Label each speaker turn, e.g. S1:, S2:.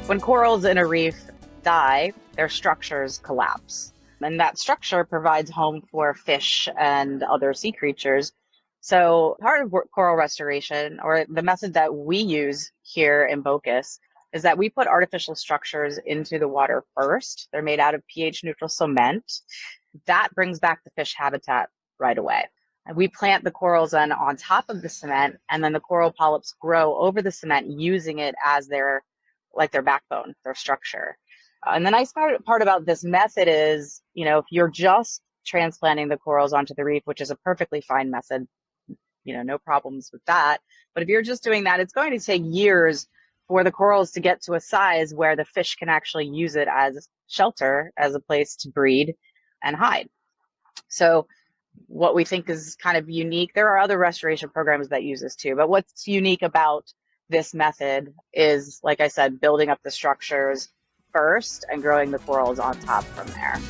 S1: When corals in a reef die, their structures collapse. And that structure provides home for fish and other sea creatures. So part of coral restoration, or the method that we use here in Bocas, is that we put artificial structures into the water first. They're made out of pH neutral cement. That brings back the fish habitat right away. And we plant the corals then on top of the cement, and then the coral polyps grow over the cement using it as their backbone, their structure. And the nice part about this method is, if you're just transplanting the corals onto the reef, which is a perfectly fine method, no problems with that. But if you're just doing that, it's going to take years for the corals to get to a size where the fish can actually use it as shelter, as a place to breed and hide. So what we think is kind of unique, there are other restoration programs that use this too, but what's unique about this method is, like I said, building up the structures first and growing the corals on top from there.